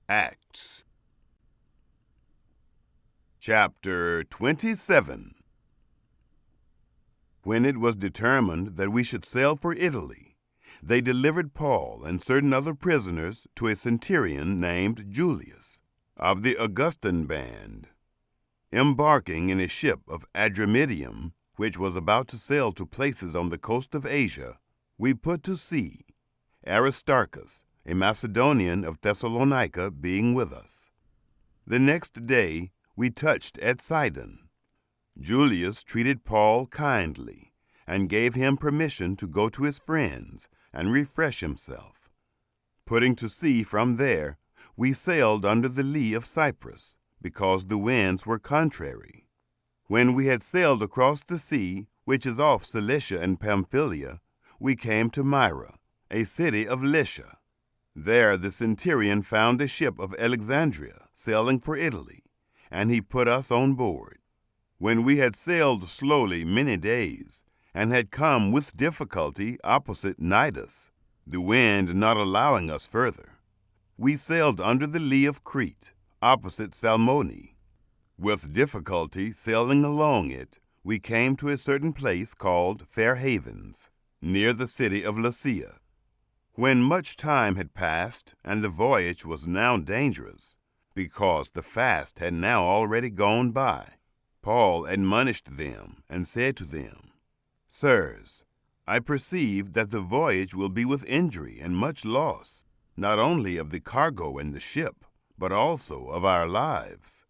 Acts chapter 27. When it was determined that we should sail for Italy, they delivered Paul and certain other prisoners to a centurion named Julius, of the Augustan band. Embarking in a ship of Adramyttium, which was about to sail to places on the coast of Asia, we put to sea, Aristarchus, a Macedonian of Thessalonica, being with us. The next day we touched at Sidon. Julius treated Paul kindly and gave him permission to go to his friends and refresh himself. Putting to sea from there, we sailed under the lee of Cyprus, because the winds were contrary. When we had sailed across the sea, which is off Cilicia and Pamphylia, we came to Myra, a city of Lycia. There the centurion found a ship of Alexandria sailing for Italy, and he put us on board. When we had sailed slowly many days, and had come with difficulty opposite Cnidus, the wind not allowing us further, we sailed under the lee of Crete, opposite Salmone. With difficulty sailing along it, we came to a certain place called Fair Havens, near the city of Lasea. When much time had passed, and the voyage was now dangerous, because the fast had now already gone by, Paul admonished them and said to them, Sirs, I perceive that the voyage will be with injury and much loss, not only of the cargo and the ship, but also of our lives.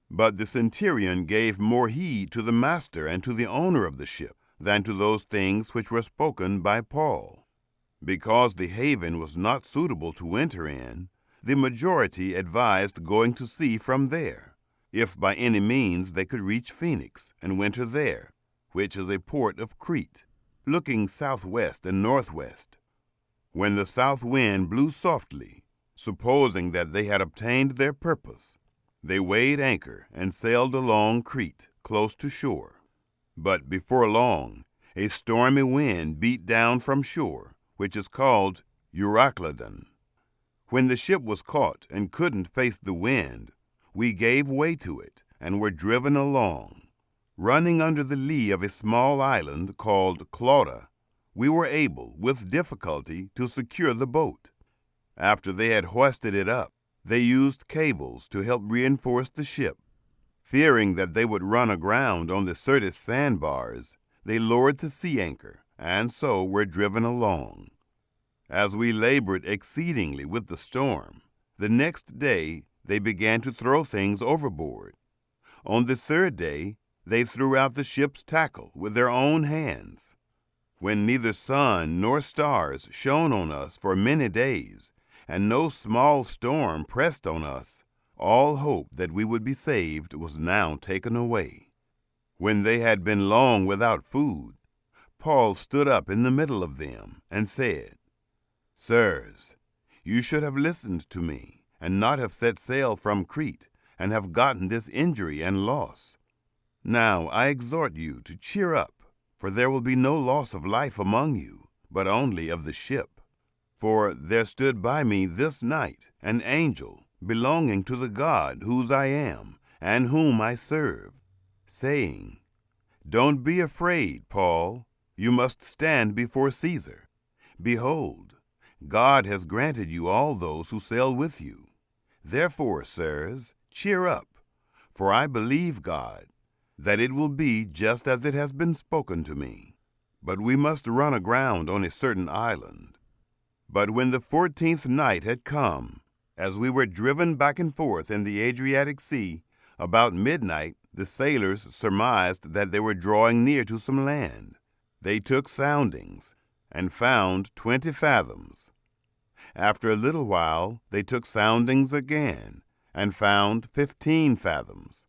But the centurion gave more heed to the master and to the owner of the ship than to those things which were spoken by Paul. Because the haven was not suitable to winter in, the majority advised going to sea from there, if by any means they could reach Phoenix and winter there, which is a port of Crete, looking southwest and northwest. When the south wind blew softly, supposing that they had obtained their purpose, they weighed anchor and sailed along Crete, close to shore. But before long, a stormy wind beat down from shore, which is called Euroclydon. When the ship was caught and couldn't face the wind, we gave way to it and were driven along. Running under the lee of a small island called Clauda, we were able, with difficulty, to secure the boat. After they had hoisted it up, they used cables to help reinforce the ship. Fearing that they would run aground on the Syrtis sandbars, they lowered the sea anchor, and so were driven along. As we labored exceedingly with the storm, the next day they began to throw things overboard. On the third day, they threw out the ship's tackle with their own hands. When neither sun nor stars shone on us for many days, and no small storm pressed on us, all hope that we would be saved was now taken away. When they had been long without food, Paul stood up in the middle of them and said, Sirs, you should have listened to me, and not have set sail from Crete, and have gotten this injury and loss. Now I exhort you to cheer up, for there will be no loss of life among you, but only of the ship. For there stood by me this night an angel belonging to the God whose I am, and whom I serve, saying, Don't be afraid, Paul, you must stand before Caesar. Behold, God has granted you all those who sail with you. Therefore, sirs, cheer up, for I believe God, that it will be just as it has been spoken to me. But we must run aground on a certain island. But when the 14th night had come, as we were driven back and forth in the Adriatic Sea, about midnight the sailors surmised that they were drawing near to some land. They took soundings, and found 20 fathoms. After a little while they took soundings again, and found 15 fathoms.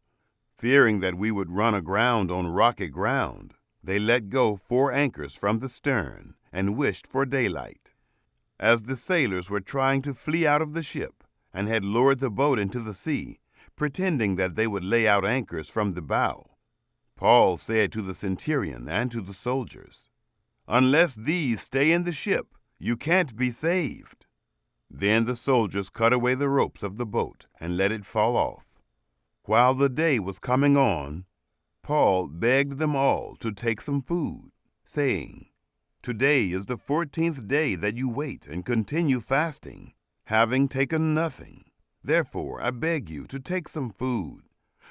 Fearing that we would run aground on rocky ground, they let go 4 anchors from the stern, and wished for daylight. As the sailors were trying to flee out of the ship, and had lowered the boat into the sea, pretending that they would lay out anchors from the bow, Paul said to the centurion and to the soldiers, Unless these stay in the ship, you can't be saved. Then the soldiers cut away the ropes of the boat and let it fall off. While the day was coming on, Paul begged them all to take some food, saying, "Today is the 14th day that you wait and continue fasting, having taken nothing. Therefore I beg you to take some food,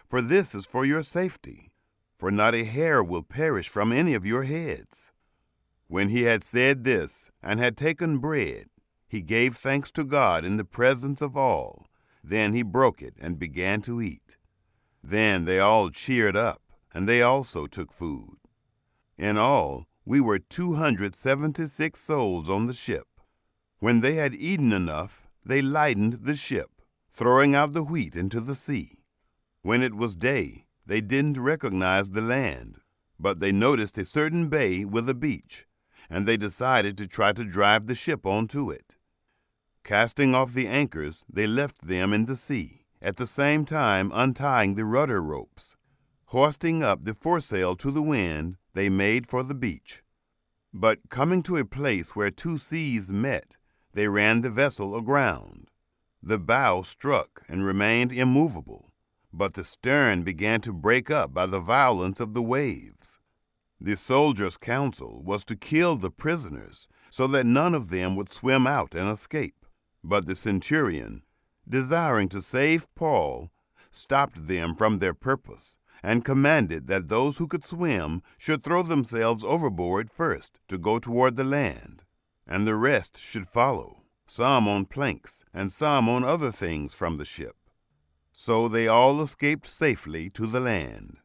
for this is for your safety, for not a hair will perish from any of your heads." When he had said this and had taken bread, he gave thanks to God in the presence of all. Then he broke it and began to eat. Then they all cheered up, and they also took food. In all, we were 276 souls on the ship. When they had eaten enough, they lightened the ship, throwing out the wheat into the sea. When it was day, they didn't recognize the land, but they noticed a certain bay with a beach, and they decided to try to drive the ship onto it. Casting off the anchors, they left them in the sea, at the same time untying the rudder ropes. Hoisting up the foresail to the wind, they made for the beach. But coming to a place where two seas met, they ran the vessel aground. The bow struck and remained immovable, but the stern began to break up by the violence of the waves. The soldiers' counsel was to kill the prisoners, so that none of them would swim out and escape. But the centurion, desiring to save Paul, stopped them from their purpose, and commanded that those who could swim should throw themselves overboard first to go toward the land, and the rest should follow, some on planks and some on other things from the ship. So they all escaped safely to the land.